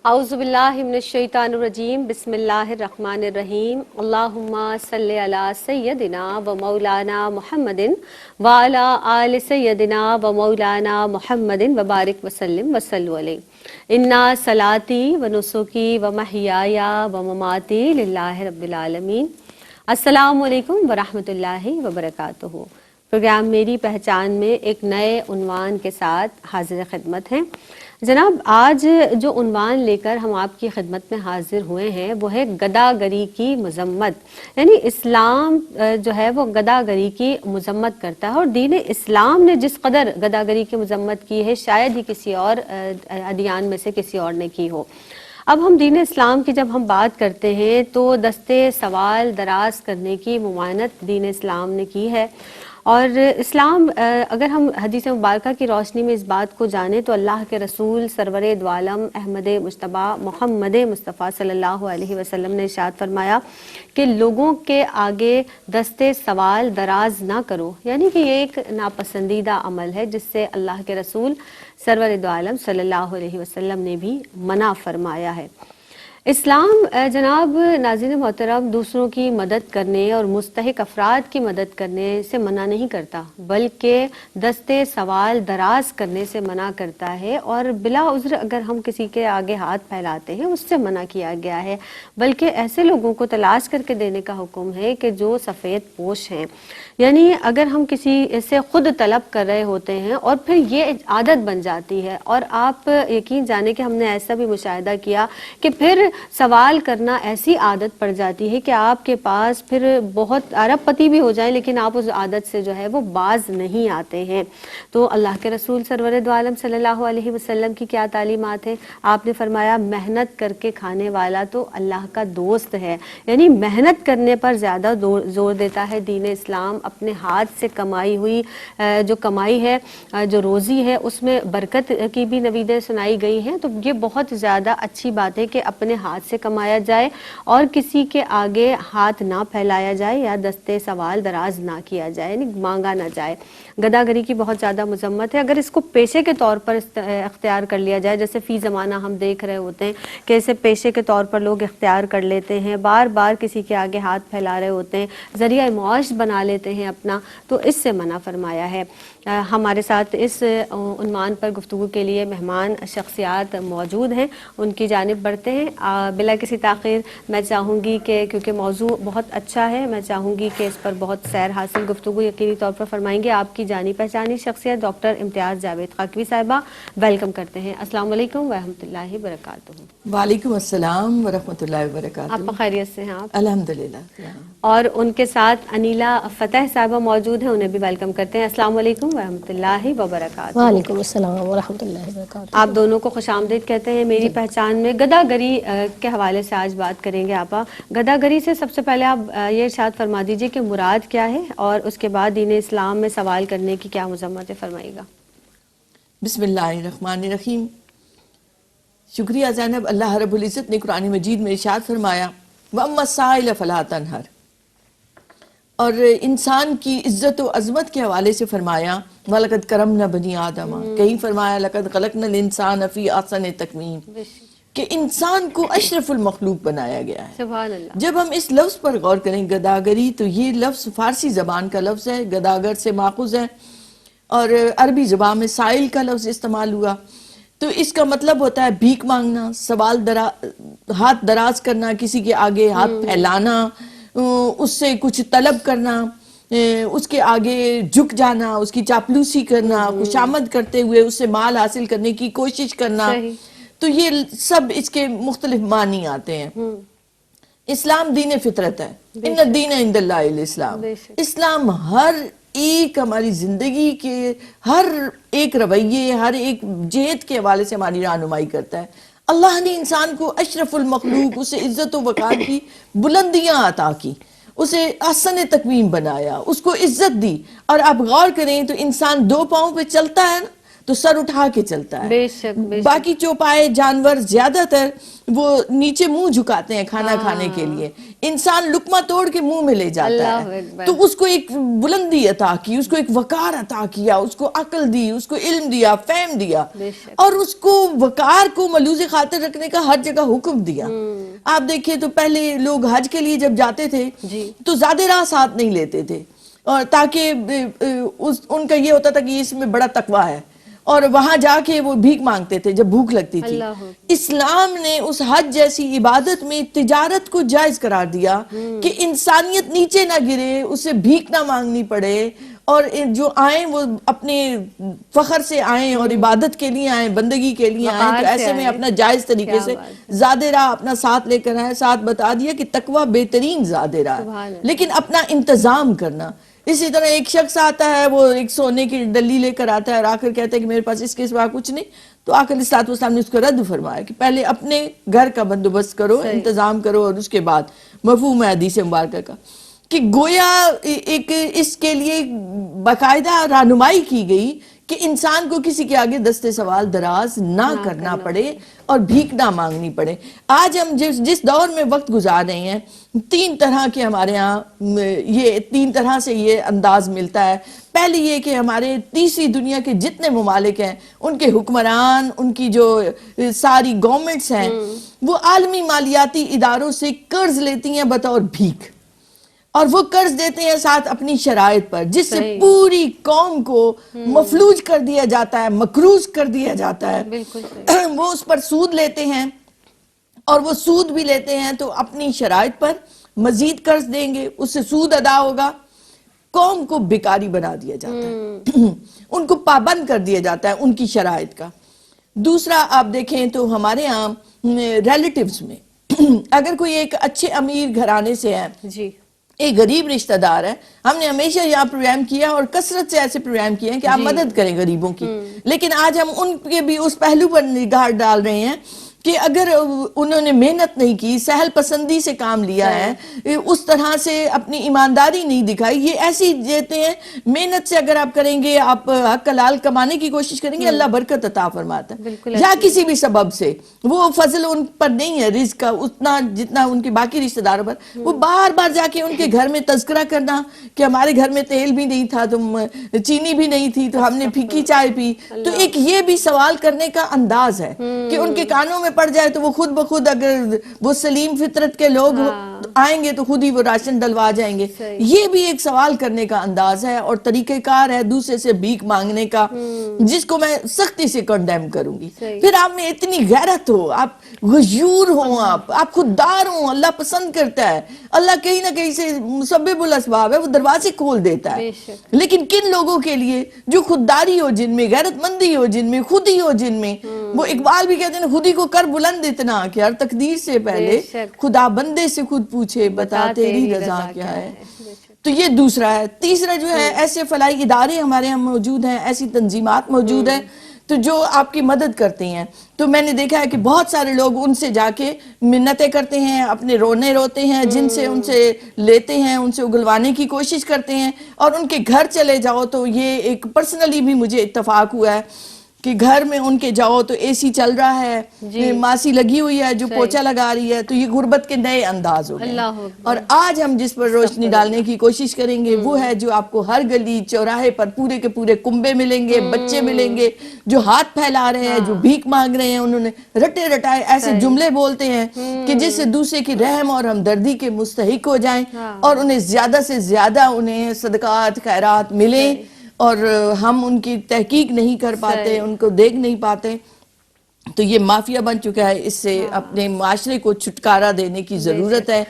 اعوذ باللہ من الشیطان الرجیم بسم اللہ الرحمن الرحیم اللہم صلی علی سیدنا و مولانا محمد وعلی آل سیدنا و مولانا محمد وبارک وسلم وصلوا علیہ انا صلاتی و نسکی و محیایا و مماتی للہ رب العالمین۔ السلام علیکم ورحمۃ اللہ وبرکاتہ۔ پروگرام میری پہچان میں ایک نئے عنوان کے ساتھ حاضر خدمت ہیں جناب۔ آج جو عنوان لے کر ہم آپ کی خدمت میں حاضر ہوئے ہیں وہ ہے گداگری کی مذمت، یعنی اسلام جو ہے وہ گداگری کی مذمت کرتا ہے، اور دین اسلام نے جس قدر گداگری کی مذمت کی ہے شاید ہی کسی اور ادیان میں سے کسی اور نے کی ہو۔ اب ہم دین اسلام کی جب ہم بات کرتے ہیں تو دستے سوال دراز کرنے کی ممانعت دین اسلام نے کی ہے، اور اسلام اگر ہم حدیث مبارکہ کی روشنی میں اس بات کو جانیں تو اللہ کے رسول سرور دو عالم احمد مجتبی محمد مصطفیٰ صلی اللہ علیہ وسلم نے ارشاد فرمایا کہ لوگوں کے آگے دستے سوال دراز نہ کرو، یعنی کہ یہ ایک ناپسندیدہ عمل ہے جس سے اللہ کے رسول سرور دو عالم صلی اللہ علیہ وسلم نے بھی منع فرمایا ہے۔ اسلام جناب ناظرین محترم دوسروں کی مدد کرنے اور مستحق افراد کی مدد کرنے سے منع نہیں کرتا، بلکہ دستے سوال دراز کرنے سے منع کرتا ہے، اور بلا عذر اگر ہم کسی کے آگے ہاتھ پھیلاتے ہیں اس سے منع کیا گیا ہے، بلکہ ایسے لوگوں کو تلاش کر کے دینے کا حکم ہے کہ جو سفید پوش ہیں، یعنی اگر ہم کسی سے خود طلب کر رہے ہوتے ہیں اور پھر یہ عادت بن جاتی ہے، اور آپ یقین جانیں کہ ہم نے ایسا بھی مشاہدہ کیا کہ پھر سوال کرنا ایسی عادت پڑ جاتی ہے کہ آپ کے پاس پھر بہت ارب پتی بھی ہو جائیں لیکن آپ اس عادت سے جو ہے وہ باز نہیں آتے ہیں۔ تو اللہ کے رسول سرور دو عالم صلی اللہ علیہ وسلم کی کیا تعلیمات ہیں؟ آپ نے فرمایا محنت کر کے کھانے والا تو اللہ کا دوست ہے، یعنی محنت کرنے پر زیادہ زور دیتا ہے دین اسلام۔ اپنے ہاتھ سے کمائی ہوئی جو کمائی ہے، جو روزی ہے، اس میں برکت کی بھی نویدیں سنائی گئی ہیں، تو یہ بہت زیادہ اچھی بات ہے کہ اپنے ہاتھ سے کمایا جائے اور کسی کے آگے ہاتھ نہ پھیلایا جائے یا دستے سوال دراز نہ کیا جائے، یعنی مانگا نہ جائے۔ گداگری کی بہت زیادہ مذمت ہے، اگر اس کو پیشے کے طور پر اختیار کر لیا جائے، جیسے فی زمانہ ہم دیکھ رہے ہوتے ہیں کہ اسے پیشے کے طور پر لوگ اختیار کر لیتے ہیں، بار بار کسی کے آگے ہاتھ پھیلا رہے ہوتے ہیں، ذریعہ معاش بنا لیتے ہیں اپنا، تو اس سے منع فرمایا ہے۔ ہمارے ساتھ اس عنوان پر گفتگو کے لیے مہمان شخصیات موجود ہیں، ان کی جانب بڑھتے ہیں۔ بلا کسی تاخیر میں چاہوں گی کہ کیونکہ موضوع بہت اچھا ہے، میں چاہوں گی کہ اس پر بہت سیر حاصل گفتگو یقینی طور پر فرمائیں گے آپ کی جانی پہچانی شخصیت ڈاکٹر امتیاز جاوید خاکوی صاحبہ، ویلکم کرتے ہیں۔ السلام علیکم ورحمۃ اللہ وبرکاتہ۔ وعلیکم السلام ورحمۃ اللہ وبرکاتہ۔ آپ خیریت سے ہیں؟ آپ الحمدللہ۔ اور ان کے ساتھ انیلا فتح صاحبہ موجود ہیں، انہیں بھی ویلکم کرتے ہیں۔ السلام علیکم ورحمۃ اللہ وبرکاتہ۔ وعلیکم السلام ورحمۃ اللہ وبرکاتہ۔ آپ دونوں کو خوش آمدید کہتے ہیں میری پہچان میں۔ گداگری کے حوالے سے آج بات کریں گے آپا۔ گداگری سے سب سے پہلے آپ یہ ارشاد فرما دیجئے کہ مراد کیا ہے، اور اس کے بعد دین اسلام میں سوال کرنے کی کیا مذمت ہے، فرمائیے گا۔ بسم اللہ الرحمن الرحیم۔ شکریہ زینب۔ اللہ رب العزت نے قرآن مجید میں ارشاد فرمایا وَأَمَّا السَّائِلَ فَلَا تَنْهَرْ، اور انسان کی عزت و عظمت کے حوالے سے فرمایا وَلَقَدْ كَرَمْنَا بَنِي آدَمَ، کہیں فرمایا لَقَدْ خَلَقْنَا الْإِنسَانَ فِي أَحْسَنِ تَقْوِيمٍ، کہ انسان کو اشرف المخلوق بنایا گیا ہے۔ سبحان اللہ۔ جب ہم اس لفظ پر غور کریں گداگری، تو یہ لفظ فارسی زبان کا لفظ ہے، گداگر سے ماخوذ ہے، اور عربی زبان میں سائل کا لفظ استعمال ہوا، تو اس کا مطلب ہوتا ہے بھیک مانگنا، ہاتھ دراز کرنا، کسی کے آگے ہاتھ پھیلانا، اس سے کچھ طلب کرنا، اس کے آگے جھک جانا، اس کی چاپلوسی کرنا، خوشامد کرتے ہوئے اس سے مال حاصل کرنے کی کوشش کرنا، تو یہ سب اس کے مختلف معنی آتے ہیں۔ اسلام دین فطرت ہے، ان الدین عند اللہ الاسلام۔ اسلام ہر ایک ہماری زندگی کے ہر ایک رویے، ہر ایک جہت کے حوالے سے ہماری رہنمائی کرتا ہے۔ اللہ نے انسان کو اشرف المخلوق، اسے عزت و وقار کی بلندیاں عطا کی، اسے احسن تقویم بنایا، اس کو عزت دی، اور آپ غور کریں تو انسان دو پاؤں پہ چلتا ہے نا، تو سر اٹھا کے چلتا ہے. بے شک بے شک. باقی چوپائے جانور زیادہ تر وہ نیچے منہ جھکاتے ہیں کھانا کھانے کے لیے. انسان لقمہ توڑ کے منہ میں لے جاتا اللہ ہے. اکبر. تو اس کو ایک بلندی عطا کی, اس کو ایک وقار عطا کیا, اس کو عقل دی, اس کو علم دیا, فہم دیا, بے شک. اور اس کو وقار کو ملوز خاطر رکھنے کا ہر جگہ حکم دیا. آپ دیکھیے تو پہلے لوگ حج کے لیے جب جاتے تھے جی. تو زیادہ راہ ساتھ نہیں لیتے تھے, اور تاکہ ان کا یہ ہوتا تھا کہ اس میں بڑا تقویٰ ہے, اور وہاں جا کے وہ بھیک مانگتے تھے جب بھوک لگتی تھی. اللہ ہو. اسلام نے اس حج جیسی عبادت میں تجارت کو جائز قرار دیا کہ انسانیت نیچے نہ گرے, اسے بھیک نہ مانگنی پڑے, اور جو آئیں وہ اپنے فخر سے آئیں اور عبادت کے لیے آئیں, بندگی کے لیے آئیں. تو ایسے میں اپنا جائز طریقے سے زیادہ راہ اپنا ساتھ لے کر آئیں. ساتھ بتا دیا کہ تقویٰ بہترین زیادہ راہ ہے, لیکن اپنا انتظام کرنا. اسی طرح ایک شخص آتا ہے, وہ ایک سونے کی ڈلی لے کر آتا ہے اور آ کر کہتا ہے کہ میرے پاس اس کے سوا کچھ نہیں. تو آقا علیہ الصلوۃ والسلام نے اس کو رد فرمایا کہ پہلے اپنے گھر کا بندوبست کرو, انتظام کرو, اور اس کے بعد مفہوم ہے حدیث مبارکہ کا کہ گویا ایک اس کے لیے باقاعدہ رہنمائی کی گئی کہ انسان کو کسی کے آگے دستے سوال دراز نہ کرنا پڑے اور بھیک نہ مانگنی پڑے. آج ہم جس دور میں وقت گزار رہے ہیں, 3 طرح کے ہمارے ہاں یہ 3 طرح سے یہ انداز ملتا ہے. پہلے یہ کہ ہمارے تیسری دنیا کے جتنے ممالک ہیں ان کے حکمران, ان کی جو ساری گورنمنٹس ہیں, وہ عالمی مالیاتی اداروں سے قرض لیتی ہیں بطور بھیک, اور وہ قرض دیتے ہیں ساتھ اپنی شرائط پر, جس سے پوری قوم کو مفلوج کر دیا جاتا ہے, مقروض کر دیا جاتا ہے. وہ اس پر سود لیتے ہیں, اور وہ سود بھی لیتے ہیں تو اپنی شرائط پر مزید قرض دیں گے, اس سے سود ادا ہوگا. قوم کو بیکاری بنا دیا جاتا ہے, ان کو پابند کر دیا جاتا ہے ان کی شرائط کا. دوسرا آپ دیکھیں تو ہمارے ہاں ریلیٹیوز میں اگر کوئی ایک اچھے امیر گھرانے سے ہے, جی, ایک غریب رشتہ دار ہے, ہم نے ہمیشہ یہاں پروگرام کیا اور کثرت سے ایسے پروگرام کیے ہیں کہ آپ مدد کریں غریبوں کی, لیکن آج ہم ان کے بھی اس پہلو پر نگاہ ڈال رہے ہیں کہ اگر انہوں نے محنت نہیں کی, سہل پسندی سے کام لیا ہے, اس طرح سے اپنی ایمانداری نہیں دکھائی, یہ ایسی دیتے ہیں محنت سے اگر آپ کریں گے, آپ حق حلال کمانے کی کوشش کریں گے, اللہ برکت عطا فرماتا ہے. یا کسی بھی سبب سے وہ فضل ان پر نہیں ہے رزق کا اتنا جتنا ان کے باقی رشتہ داروں پر, وہ بار بار جا کے ان کے گھر میں تذکرہ کرنا کہ ہمارے گھر میں تیل بھی نہیں تھا, چینی بھی نہیں تھی, تو ہم نے پھیکی چائے پی. تو ایک یہ بھی سوال کرنے کا انداز ہے کہ ان کے کانوں میں پڑ جائے تو وہ خود بخود, اگر وہ سلیم فطرت کے لوگ آئیں گے تو خود ہی وہ راشن ڈلوا جائیں گے. یہ بھی ایک سوال کرنے کا انداز ہے اور طریقہ کار ہے دوسرے سے بھیک مانگنے کا, جس کو میں سختی سے کنڈیم کروں گی. پھر آپ میں اتنی غیرت ہو, آپ غیور ہوں, آپ خوددار ہوں, اللہ پسند کرتا ہے, اللہ کہیں نہ کہیں سے مسبب الاسباب ہے, وہ دروازے کھول دیتا ہے. لیکن کن لوگوں کے لیے جو خودداری ہو جن میں, غیرت مندی ہو جن میں, خودی ہو جن میں, وہ اقبال بھی کہتے ہیں خودی کو کر بلند اتنا کہ ہر تقدیر سے پہلے خدا بندے سے خود پوچھے بتا تیری رضا کیا ہے. تو یہ دوسرا ہے. تیسرا جو ہے, ایسے فلاحی ادارے ہمارے یہاں موجود ہیں, ایسی تنظیمات موجود ہیں تو جو آپ کی مدد کرتے ہیں. تو میں نے دیکھا ہے کہ بہت سارے لوگ ان سے جا کے منتیں کرتے ہیں, اپنے رونے روتے ہیں, جن سے ان سے لیتے ہیں, ان سے اگلوانے کی کوشش کرتے ہیں, اور ان کے گھر چلے جاؤ تو یہ ایک پرسنلی بھی مجھے اتفاق ہوا ہے کہ گھر میں ان کے جاؤ تو اے سی چل رہا ہے, ماسی لگی ہوئی ہے جو پوچھا لگا رہی ہے, تو یہ غربت کے نئے انداز ہو گئے. اور آج ہم جس پر روشنی ڈالنے کی کوشش کریں گے وہ ہے جو آپ کو ہر گلی چوراہے پر پورے کے پورے کنبے ملیں گے, بچے ملیں گے جو ہاتھ پھیلا رہے ہیں, جو بھیک مانگ رہے ہیں. انہوں نے رٹے رٹائے ایسے جملے بولتے ہیں کہ جس سے دوسرے کی رحم اور ہمدردی کے مستحق ہو جائیں, اور انہیں زیادہ سے زیادہ انہیں صدقات خیرات ملیں, اور ہم ان کی تحقیق نہیں کر پاتے, ان کو دیکھ نہیں پاتے. تو یہ مافیا بن چکا ہے, اس سے اپنے معاشرے کو چھٹکارا دینے کی ضرورت ہے.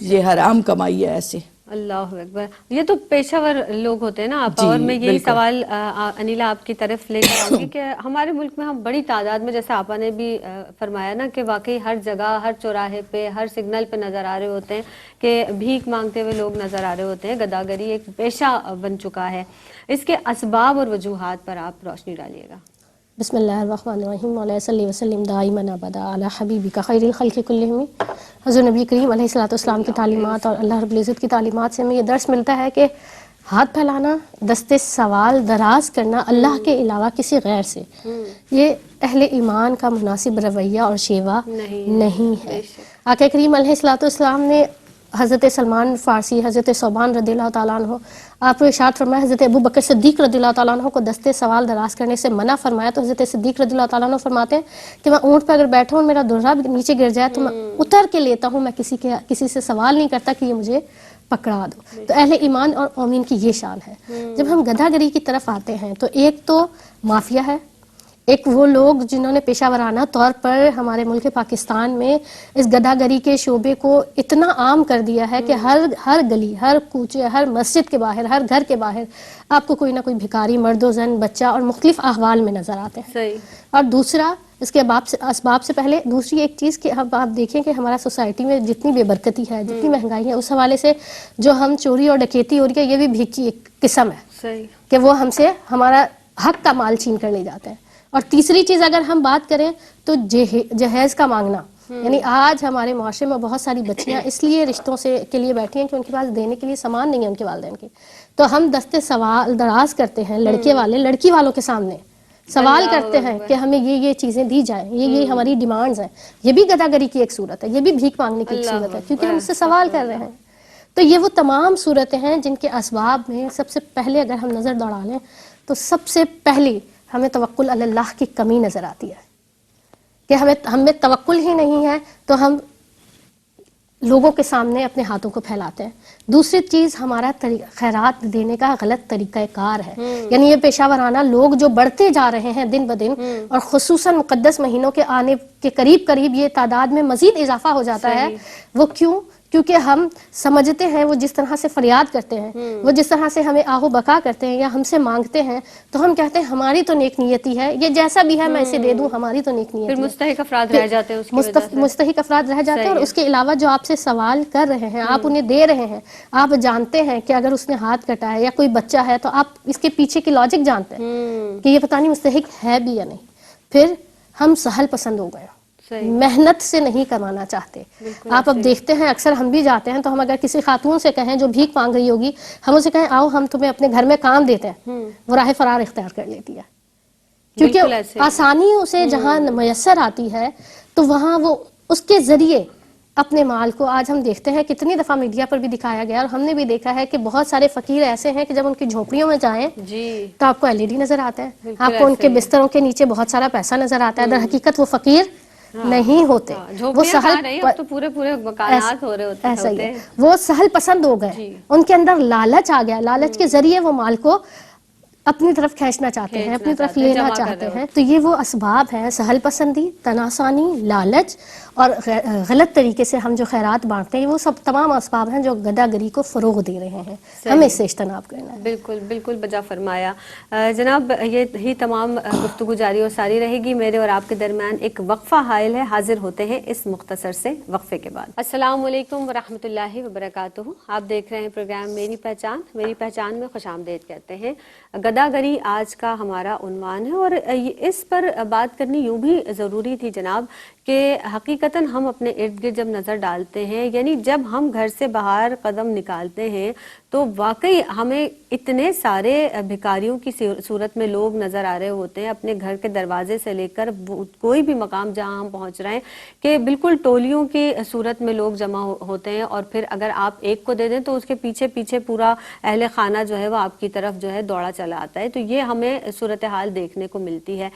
یہ حرام کمائی ہے ایسے. اللہ اکبر. یہ تو پیشہ ور لوگ ہوتے ہیں نا آپ, اور میں یہی سوال انیلا آپ کی طرف لے کر آؤں گی کہ ہمارے ملک میں ہم بڑی تعداد میں, جیسے آپا نے بھی فرمایا نا کہ واقعی ہر جگہ, ہر چوراہے پہ, ہر سگنل پہ نظر آ رہے ہوتے ہیں کہ بھیک مانگتے ہوئے لوگ نظر آ رہے ہوتے ہیں. گداگری ایک پیشہ بن چکا ہے. اس کے اسباب اور وجوہات پر آپ روشنی ڈالیے گا. بسم اللہ الرحمن الرحیم. علیہ صلی وسلم دائما ابدا علی حبیبک خیر الخلق کلہم. حضور نبی کریم علیہ الصلوۃ والسلام کی تعلیمات اور اللہ رب العزت کی تعلیمات سے ہمیں یہ درس ملتا ہے کہ ہاتھ پھیلانا، دستے سوال دراز کرنا اللہ کے علاوہ کسی غیر سے، یہ اہل ایمان کا مناسب رویہ اور شیوا نہیں ہے۔ آقا کریم علیہ الصلوۃ والسلام نے حضرت سلمان فارسی، حضرت صوبان رضی اللہ تعالیٰ عنہ، آپ کو ارشاد فرمایا حضرت ابو بکر صدیق رضی اللہ تعالیٰ عنہ کو دستے سوال دراز کرنے سے منع فرمایا، تو حضرت صدیق رضی اللہ تعالیٰ عنہ فرماتے ہیں کہ میں اونٹ پہ اگر بیٹھا ہوں، میرا درہ بھی نیچے گر جائے تو میں اتر کے لیتا ہوں، میں کسی سے سوال نہیں کرتا کہ یہ مجھے پکڑا دو۔ تو اہل ایمان اور مومن کی یہ شان ہے۔ جب ہم گدھا گری کی طرف آتے ہیں تو ایک تو مافیا ہے، ایک وہ لوگ جنہوں نے پیشہ ورانہ طور پر ہمارے ملک پاکستان میں اس گدھا گری کے شعبے کو اتنا عام کر دیا ہے کہ ہر گلی، ہر کوچے، ہر مسجد کے باہر، ہر گھر کے باہر آپ کو کوئی نہ کوئی بھکاری، مرد و زن، بچہ اور مختلف احوال میں نظر آتے ہیں۔ صحیح۔ اور دوسرا اس کے اسباب سے پہلے دوسری ایک چیز کہ اب آپ دیکھیں کہ ہمارا سوسائٹی میں جتنی بے برکتی ہے، جتنی مہنگائی ہے، اس حوالے سے جو ہم چوری اور ڈکیتی ہو رہی ہے، یہ بھی بھیک کی ایک قسم ہے۔ صحیح۔ کہ وہ ہم سے ہمارا حق کا مال چھین کر لے جاتے ہیں۔ اور تیسری چیز اگر ہم بات کریں تو جہیز کا مانگنا، یعنی آج ہمارے معاشرے میں بہت ساری بچیاں اس لیے رشتوں کے لیے بیٹھی ہیں کہ ان کے پاس دینے کے لیے سامان نہیں ہے ان کے والدین کے، تو ہم دستے سوال دراز کرتے ہیں لڑکے والے لڑکی والوں کے سامنے، سوال کرتے ہیں کہ ہمیں یہ چیزیں دی جائیں، یہ ہماری ڈیمانڈز ہیں۔ یہ بھی گدھا گری کی ایک صورت ہے، یہ بھی بھیک مانگنے کی ایک صورت ہے، کیونکہ ہم اس سے سوال کر رہے ہیں۔ تو یہ وہ تمام صورتیں ہیں جن کے اسباب میں سب سے پہلے اگر ہم نظر دوڑا لیں تو سب سے پہلی ہمیں توکل علی اللہ کی کمی نظر آتی ہے کہ ہمیں توکل ہی نہیں ہے تو ہم لوگوں کے سامنے اپنے ہاتھوں کو پھیلاتے ہیں۔ دوسری چیز ہمارا خیرات دینے کا غلط طریقہ کار ہے، یعنی یہ پیشہ ورانہ لوگ جو بڑھتے جا رہے ہیں دن بدن، اور خصوصاً مقدس مہینوں کے آنے کے قریب یہ تعداد میں مزید اضافہ ہو جاتا ہے۔ وہ کیونکہ ہم سمجھتے ہیں وہ جس طرح سے فریاد کرتے ہیں، وہ جس طرح سے ہمیں آہو بکا کرتے ہیں یا ہم سے مانگتے ہیں، تو ہم کہتے ہیں ہماری تو نیک نیتی ہے، یہ جیسا بھی ہے میں اسے دے دوں، ہماری تو نیک نیتی ہے۔ پھر مستحق افراد رہ جاتے ہیں اس کی وجہ سے، مستحق افراد رہ جاتے ہیں، اور اس کے علاوہ جو آپ سے سوال کر رہے ہیں، آپ انہیں دے رہے ہیں، آپ جانتے ہیں کہ اگر اس نے ہاتھ کٹا ہے یا کوئی بچہ ہے تو آپ اس کے پیچھے کی لاجک جانتے ہیں کہ یہ پتہ نہیں مستحق ہے بھی یا نہیں۔ پھر ہم سہل پسند ہو گئے، محنت سے نہیں کروانا چاہتے۔ آپ اب دیکھتے ہیں اکثر ہم بھی جاتے ہیں تو ہم اگر کسی خاتون سے کہیں جو بھیک مانگ رہی ہوگی، ہم اسے کہیں آؤ ہم تمہیں اپنے گھر میں کام دیتے ہیں، وہ راہ فرار اختیار کر لیتی ہے، کیونکہ آسانی اسے جہاں میسر آتی ہے تو وہاں وہ اس کے ذریعے اپنے مال کو، آج ہم دیکھتے ہیں کتنی دفعہ میڈیا پر بھی دکھایا گیا اور ہم نے بھی دیکھا ہے کہ بہت سارے فقیر ایسے ہیں کہ جب ان کی جھونپڑیوں میں جائیں تو آپ کو LED نظر آتا ہے، آپ کو ان کے بستروں کے نیچے بہت سارا پیسہ نظر آتا ہے، در حقیقت وہ فقیر نہیں ہوتے، وہ ایسا ہی ہے، وہ سہل پسند ہو گئے، ان کے اندر لالچ آ گیا، لالچ کے ذریعے وہ مال کو اپنی طرف کھینچنا چاہتے ہیں، اپنی طرف لینا چاہتے ہیں۔ تو یہ وہ اسباب ہیں، سہل پسندی، تناسانی، لالچ اور غلط طریقے سے ہم جو خیرات بانٹتے ہیں، وہ سب تمام اسباب ہیں جو گدھا گری کو فروغ دے رہے ہیں، ہمیں اس سے اجتناب کرنا ہے۔ بالکل بالکل بجا فرمایا جناب۔ یہ ہی تمام گفتگو جاری اور ساری رہے گی، میرے اور آپ کے درمیان ایک وقفہ حائل ہے، حاضر ہوتے ہیں اس مختصر سے وقفے کے بعد۔ السلام علیکم ورحمۃ اللہ وبرکاتہ، آپ دیکھ رہے ہیں پروگرام میری پہچان، میری پہچان میں خوش آمدید کہتے ہیں۔ گدھا گری آج کا ہمارا عنوان ہے، اور اس پر بات کرنی یوں بھی ضروری تھی جناب کہ حقیقتاً ہم اپنے ارد گرد جب نظر ڈالتے ہیں، یعنی جب ہم گھر سے باہر قدم نکالتے ہیں تو واقعی ہمیں اتنے سارے بھکاریوں کی صورت میں لوگ نظر آ رہے ہوتے ہیں اپنے گھر کے دروازے سے لے کر کوئی بھی مقام جہاں ہم پہنچ رہے ہیں، کہ بالکل ٹولیوں کی صورت میں لوگ جمع ہوتے ہیں، اور پھر اگر آپ ایک کو دے دیں تو اس کے پیچھے پیچھے پورا اہل خانہ جو ہے وہ آپ کی طرف جو ہے دوڑا چلا آتا ہے۔ تو یہ ہمیں صورتحال دیکھنے کو ملتی ہے۔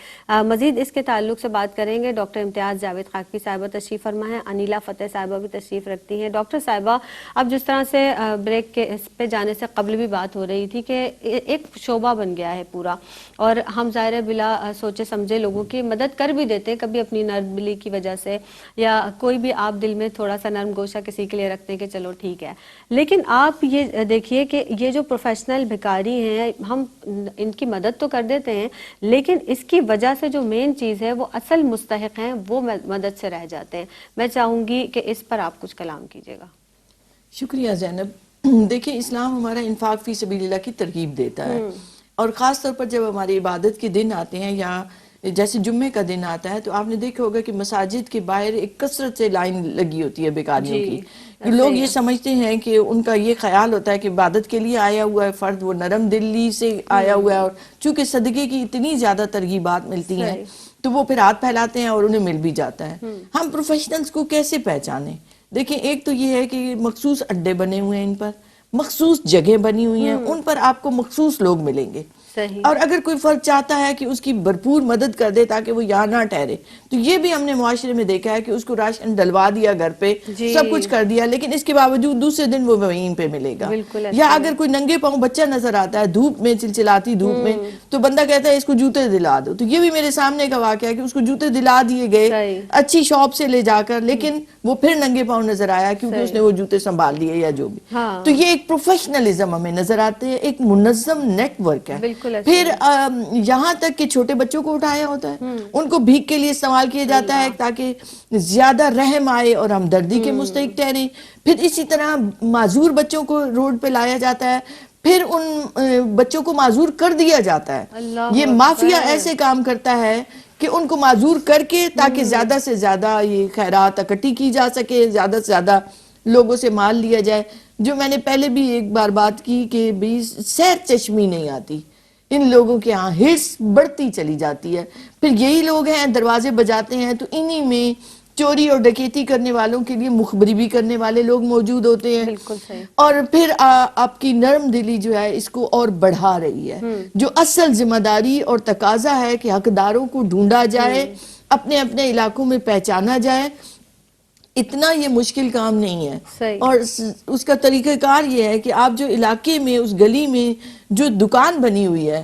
مزید اس کے تعلق سے بات کریں گے، ڈاکٹر امتیاز جاوید خاکی صاحبہ تشریف فرما ہے، انیلا فتح صاحبہ بھی تشریف رکھتی ہیں۔ ڈاکٹر صاحبہ، اب جس طرح سے بریک کے اس پہ جانے سے قبل بھی بات ہو رہی تھی کہ ایک شعبہ بن گیا ہے پورا، اور ہم ظاہر بلا سوچے سمجھے لوگوں کی مدد کر بھی دیتے ہیں، کبھی اپنی نرم دلی کی وجہ سے، یا کوئی بھی آپ دل میں تھوڑا سا نرم گوشہ کسی کے لیے رکھتے ہیں کہ چلو ٹھیک ہے، لیکن آپ یہ دیکھیے کہ یہ جو پروفیشنل بھکاری ہیں، ہم ان کی مدد تو کر دیتے ہیں، لیکن اس کی وجہ سے جو مین چیز ہے وہ اصل مستحق ہیں وہ مدد سے رہ جاتے ہیں۔ میں چاہوں گی کہ اس پر آپ کچھ کلام کیجیے گا۔ شکریہ زینب۔ دیکھیں، اسلام ہمارا انفاق فی سبیل اللہ کی ترغیب دیتا ہے، اور خاص طور پر جب ہماری عبادت کے دن آتے ہیں یا جیسے جمعے کا دن آتا ہے تو آپ نے دیکھا ہوگا کہ مساجد کے باہر ایک کثرت سے لائن لگی ہوتی ہے بیکاریوں کی. لوگ یہ سمجھتے ہیں کہ ان کا یہ خیال ہوتا ہے کہ عبادت کے لیے آیا ہوا ہے فرد، وہ نرم دلی سے آیا ہوا ہے، اور چونکہ صدقے کی اتنی زیادہ ترغیبات ملتی ہیں تو وہ پھر ہاتھ پھیلاتے ہیں اور انہیں مل بھی جاتا ہے. ہم پروفیشنلز کو کیسے پہچانیں؟ دیکھیں ایک تو یہ ہے کہ مخصوص اڈے بنے ہوئے ہیں، ان پر مخصوص جگہ بنی ہوئی ہیں، ان پر آپ کو مخصوص لوگ ملیں گے. اور اگر کوئی فرد چاہتا ہے کہ اس کی بھرپور مدد کر دے تاکہ وہ یہاں نہ ٹھہرے، تو یہ بھی ہم نے معاشرے میں دیکھا ہے کہ اس کو راشن ڈلوا دیا گھر پہ، سب کچھ کر دیا، لیکن اس کے باوجود دوسرے دن وہ وہیں پہ ملے گا. یا اگر کوئی ننگے پاؤں بچہ نظر آتا ہے دھوپ میں، چلچلاتی دھوپ میں، تو بندہ کہتا ہے اس کو جوتے دلا دو. تو یہ بھی میرے سامنے کا واقعہ ہے کہ اس کو جوتے دلا دیے گئے اچھی شاپ سے لے جا کر، لیکن وہ پھر ننگے پاؤں نظر آیا کیونکہ اس نے وہ جوتے سنبھال لیے یا جو بھی. تو یہ ایک پروفیشنلزم ہمیں نظر آتے ہیں، ایک منظم نیٹ ورک ہے. پھر یہاں تک کہ چھوٹے بچوں کو اٹھایا ہوتا ہے، ان کو بھیک کے لیے استعمال کیا جاتا ہے تاکہ زیادہ رحم آئے اور ہمدردی کے مستحق ٹھہریں. پھر اسی طرح معذور بچوں کو روڈ پہ لایا جاتا ہے، پھر ان بچوں کو معذور کر دیا جاتا ہے. یہ مافیا ایسے کام کرتا ہے کہ ان کو معذور کر کے تاکہ زیادہ سے زیادہ یہ خیرات اکٹھی کی جا سکے، زیادہ سے زیادہ لوگوں سے مال لیا جائے. جو میں نے پہلے بھی ایک بار بات کی کہ بھی سیر چشمی نہیں آتی ان لوگوں کے ہاں، ہرس بڑھتی چلی جاتی ہے. پھر یہی لوگ ہیں دروازے بجاتے ہیں تو انہی میں چوری اور ڈکیتی کرنے والوں کے لیے مخبری بھی کرنے والے لوگ موجود ہوتے ہیں. اور پھر آپ کی نرم دلی جو ہے اس کو اور بڑھا رہی ہے. جو اصل ذمہ داری اور تقاضا ہے کہ حقداروں کو ڈھونڈا جائے، اپنے اپنے علاقوں میں پہچانا جائے، اتنا یہ مشکل کام نہیں ہے. اور اس کا طریقہ کار یہ ہے کہ آپ جو علاقے میں اس گلی میں جو دکان بنی ہوئی ہے،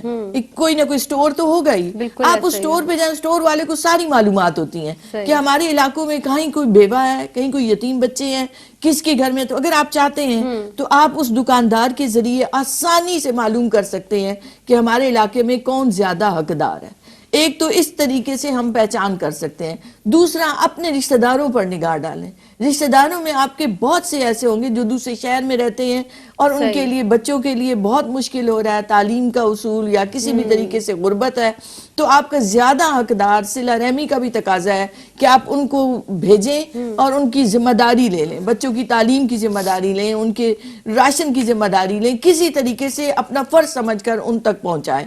کوئی نہ کوئی سٹور تو ہوگا ہی، آپ اس سٹور پہ جائیں، سٹور والے کو ساری معلومات ہوتی ہیں کہ ہمارے علاقوں میں کہیں کوئی بیوہ ہے، کہیں کوئی یتیم بچے ہیں، کس کے گھر میں. تو اگر آپ چاہتے ہیں تو آپ اس دکاندار کے ذریعے آسانی سے معلوم کر سکتے ہیں کہ ہمارے علاقے میں کون زیادہ حقدار ہے. ایک تو اس طریقے سے ہم پہچان کر سکتے ہیں. دوسرا، اپنے رشتہ داروں پر نگاہ ڈالیں. رشتہ داروں میں آپ کے بہت سے ایسے ہوں گے جو دوسرے شہر میں رہتے ہیں اور ان کے لیے بچوں کے لیے بہت مشکل ہو رہا ہے، تعلیم کا اصول یا کسی بھی طریقے سے غربت ہے. تو آپ کا زیادہ حقدار، صلہ رحمی کا بھی تقاضا ہے کہ آپ ان کو بھیجیں اور ان کی ذمہ داری لے لیں، بچوں کی تعلیم کی ذمہ داری لیں، ان کے راشن کی ذمہ داری لیں، کسی طریقے سے اپنا فرض سمجھ کر ان تک پہنچائیں.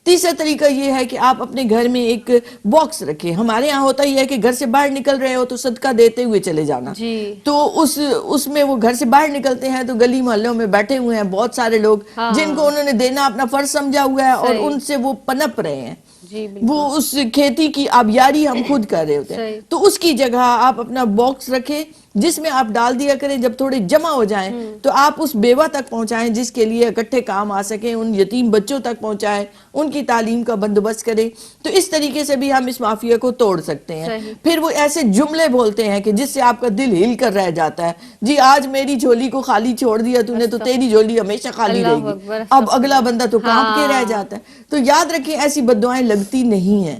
تیسرا طریقہ یہ ہے کہ آپ اپنے گھر میں ایک باکس رکھیں. ہمارے ہاں ہوتا ہی ہے کہ گھر سے باہر نکل رہے ہو تو صدقہ دیتے ہوئے چلے جانا. تو اس میں وہ گھر سے باہر نکلتے ہیں تو گلی محلوں میں بیٹھے ہوئے ہیں بہت سارے لوگ جن کو انہوں نے دینا اپنا فرض سمجھا ہوا ہے اور ان سے وہ پنپ رہے ہیں. وہ اس کھیتی کی آبیاری ہم خود کر رہے ہوتے ہیں. تو اس کی جگہ آپ اپنا باکس رکھیں جس میں آپ ڈال دیا کریں. جب تھوڑے جمع ہو جائیں تو آپ اس بیوہ تک پہنچائیں جس کے لیے اکٹھے کام آ سکیں، ان یتیم بچوں تک پہنچائیں، ان کی تعلیم کا بندوبست کریں. تو اس طریقے سے بھی ہم اس مافیا کو توڑ سکتے ہیں. پھر وہ ایسے جملے بولتے ہیں کہ جس سے آپ کا دل ہل کر رہ جاتا ہے، جی آج میری جھولی کو خالی چھوڑ دیا تو نے تو تیری جھولی ہمیشہ خالی رہے گی. اب اگلا بندہ تو کانپ کے رہ جاتا ہے. تو یاد رکھیں ایسی بددعائیں لگتی نہیں ہیں.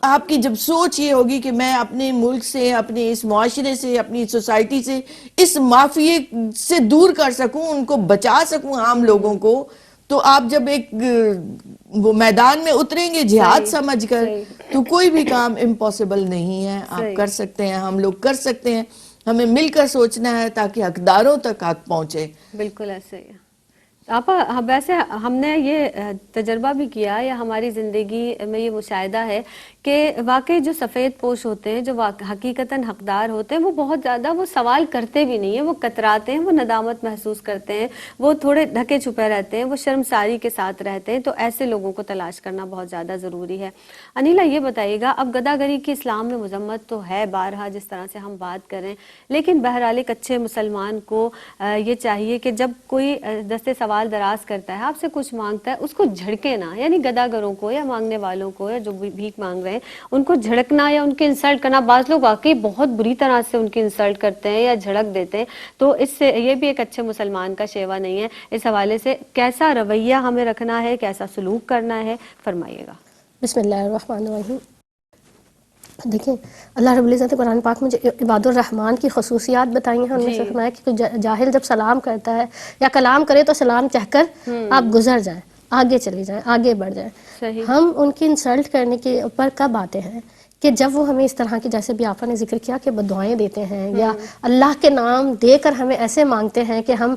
آپ کی جب سوچ یہ ہوگی کہ میں اپنے ملک سے، اپنے اس معاشرے سے، اپنی سوسائٹی سے اس مافیے سے دور کر سکوں، ان کو بچا سکوں عام لوگوں کو، تو آپ جب ایک وہ میدان میں اتریں گے جہاد سمجھ کر تو کوئی بھی کام امپاسبل نہیں ہے. آپ کر سکتے ہیں، ہم لوگ کر سکتے ہیں. ہمیں مل کر سوچنا ہے تاکہ حقداروں تک حق پہنچے. بالکل ایسے ہی. آپا ویسے ہم نے یہ تجربہ بھی کیا یا ہماری زندگی میں یہ مشاہدہ ہے کہ واقعی جو سفید پوش ہوتے ہیں، جو حقیقتاً حقدار ہوتے ہیں، وہ بہت زیادہ وہ سوال کرتے بھی نہیں ہیں، وہ کتراتے ہیں، وہ ندامت محسوس کرتے ہیں، وہ تھوڑے ڈھکے چھپے رہتے ہیں، وہ شرمساری کے ساتھ رہتے ہیں. تو ایسے لوگوں کو تلاش کرنا بہت زیادہ ضروری ہے. انیلا یہ بتائیے گا، اب گداگری کی اسلام میں مذمت تو ہے بارہا جس طرح سے ہم بات کریں، لیکن بہرحال ایک اچھے مسلمان کو یہ چاہیے کہ جب کوئی دستے سوال دراز کرتا ہے، آپ سے کچھ مانگتا ہے، اس کو جھڑکے نہ. یعنی گداگروں کو یا مانگنے والوں کو یا جو بھیک مانگ رہے ہیں ان کو جھڑکنا یا ان کے انسلٹ کرنا، بعض لوگ واقعی بہت بری طرح سے ان کی انسلٹ کرتے ہیں یا جھڑک دیتے ہیں. تو اس سے یہ بھی ایک اچھے مسلمان کا شیوا نہیں ہے. اس حوالے سے کیسا رویہ ہمیں رکھنا ہے، کیسا سلوک کرنا ہے، فرمائیے گا. بسم اللہ الرحمن الرحیم. دیکھیں اللہ رب العزت نے قرآن پاک میں جو عباد الرحمن کی خصوصیات بتائی ہیں ان میں سے فرمایا کہ جاہل جب سلام کرتا ہے یا کلام کرے تو سلام کہہ کر آپ گزر جائیں. آگے چلی جائیں، آگے بڑھ جائیں. صحیح. ہم ان کی انسلٹ کرنے کے اوپر کب آتے ہیں کہ جب وہ ہمیں اس طرح کی، جیسے بھی آپا نے ذکر کیا کہ بددعائیں دیتے ہیں یا اللہ کے نام دے کر ہمیں ایسے مانگتے ہیں کہ ہم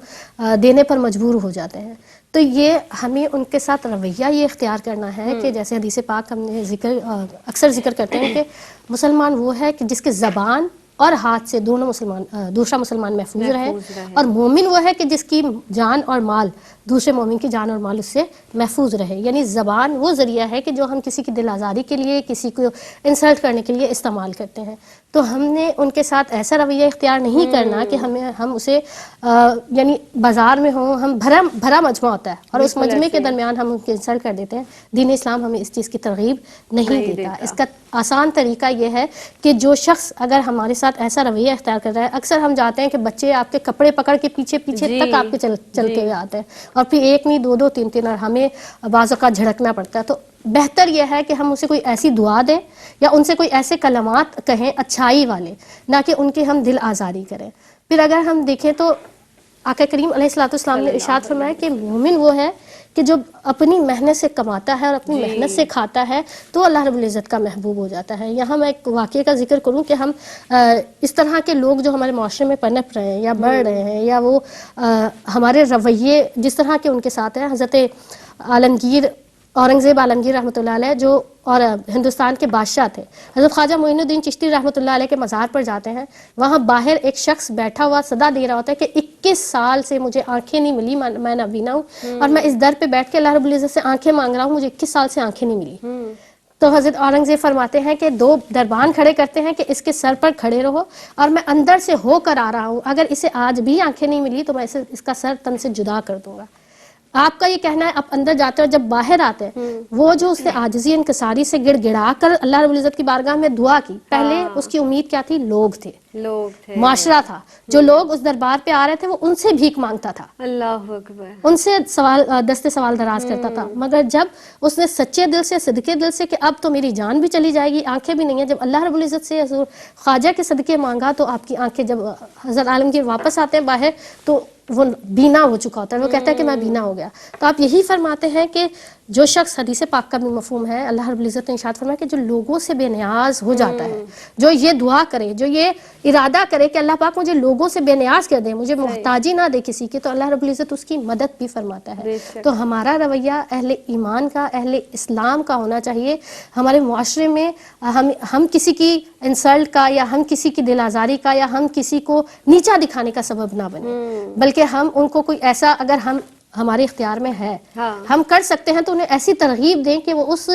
دینے پر مجبور ہو جاتے ہیں. تو یہ ہمیں ان کے ساتھ رویہ یہ اختیار کرنا ہے کہ جیسے حدیث پاک ہم نے اکثر ذکر کرتے ہیں کہ مسلمان وہ ہے کہ جس کے زبان اور ہاتھ سے دونوں دوسرا مسلمان محفوظ رہے، اور مومن وہ ہے کہ جس کی جان اور مال دوسرے مومن کی جان اور مال اس سے محفوظ رہے. یعنی زبان وہ ذریعہ ہے کہ جو ہم کسی کی دل آزاری کے لیے، کسی کو انسلٹ کرنے کے لیے استعمال کرتے ہیں. تو ہم نے ان کے ساتھ ایسا رویہ اختیار نہیں کرنا کہ ہم اسے یعنی بازار میں ہوں، ہم بھرا مجمع ہوتا ہے اور اس مجمع کے درمیان ہم ان کی انسلٹ کر دیتے ہیں. دین اسلام ہمیں اس چیز کی ترغیب نہیں دیتا. اس کا آسان طریقہ یہ ہے کہ جو شخص اگر ہمارے ساتھ ایسا رویہ اختیار کر رہا ہے، اکثر ہم جاتے ہیں کہ بچے آپ کے کپڑے پکڑ کے پیچھے تک آپ کے چلتے ہوئے آتے ہیں، اور پھر ایک نہیں دو تین اور ہمیں بعض اوقات جھڑکنا پڑتا ہے. تو بہتر یہ ہے کہ ہم اسے کوئی ایسی دعا دیں یا ان سے کوئی ایسے کلمات کہیں اچھائی والے، نہ کہ ان کے ہم دل آزاری کریں. پھر اگر ہم دیکھیں تو آقا کریم علیہ الصلوۃ والسلام نے ارشاد فرمایا کہ مومن وہ ہے کہ جو اپنی محنت سے کماتا ہے اور اپنی محنت سے کھاتا ہے تو اللہ رب العزت کا محبوب ہو جاتا ہے. یہاں میں ایک واقعے کا ذکر کروں کہ ہم اس طرح کے لوگ جو ہمارے معاشرے میں پنپ رہے ہیں یا بڑھ رہے ہیں، یا وہ ہمارے رویے جس طرح کے ان کے ساتھ ہیں. حضرت اورنگزیب عالمگیر رحمۃ اللہ علیہ جو اور ہندوستان کے بادشاہ تھے، حضرت خواجہ معین الدین چشتی رحمۃ اللہ علیہ کے مزار پر جاتے ہیں. وہاں باہر ایک شخص بیٹھا ہوا صدا دے رہا ہوتا ہے کہ 21 سال سے مجھے آنکھیں نہیں ملی، میں نابینا ہوں اور میں اس در پہ بیٹھ کے اللہ رب العزت سے آنکھیں مانگ رہا ہوں، مجھے 21 سال سے آنکھیں نہیں ملی. تو حضرت اورنگزیب فرماتے ہیں کہ 2 دربان کھڑے کرتے ہیں کہ اس کے سر پر کھڑے رہو، اور میں اندر سے ہو کر آ رہا ہوں، اگر اسے آج بھی آنکھیں نہیں ملی تو میں اس کا سر تن سے جدا کر دوں گا. آپ کا یہ کہنا ہے آپ اندر جاتے اور جب باہر آتے ہیں وہ جو اس نے عاجزی انکساری سے گڑ گڑا کر اللہ رب العزت کی بارگاہ میں دعا کی، پہلے اس کی امید کیا تھی؟ لوگ تھے، معاشرہ تھا. جو لوگ اس دربار پہ آ رہے تھے وہ ان سے بھیک مانگتا تھا، اللہ اکبر، ان سے دستے سوال دراز کرتا تھا. مگر جب اس نے سچے دل سے، صدقے دل سے کہ اب تو میری جان بھی چلی جائے گی، آنکھیں بھی نہیں ہیں، جب اللہ رب العزت سے حضور خواجہ کے صدقے مانگا تو آپ کی آنکھیں، جب حضرت عالمگیر واپس آتے ہیں باہر تو وہ بینا ہو چکا ہوتا ہے، وہ کہتا ہے کہ میں بینا ہو گیا. تو آپ یہی فرماتے ہیں کہ جو شخص، حدیث پاک کا بھی مفہوم ہے، اللہ رب العزت نے ارشاد فرمایا کہ جو لوگوں سے بے نیاز ہو جاتا ہے، جو یہ دعا کرے، جو یہ ارادہ کرے کہ اللہ پاک مجھے لوگوں سے بے نیاز کر دے، مجھے محتاجی نہ دے کسی کی، تو اللہ رب العزت اس کی مدد بھی فرماتا ہے. تو ہمارا رویہ اہل ایمان کا، اہل اسلام کا ہونا چاہیے. ہمارے معاشرے میں ہم کسی کی انسلٹ کا یا ہم کسی کی دل آزاری کا یا ہم کسی کو نیچا دکھانے کا سبب نہ بنے، بلکہ ہم ان کو کوئی ایسا، اگر ہمارے اختیار میں ہے ہم کر سکتے ہیں تو انہیں ایسی ترغیب دیں کہ وہ اس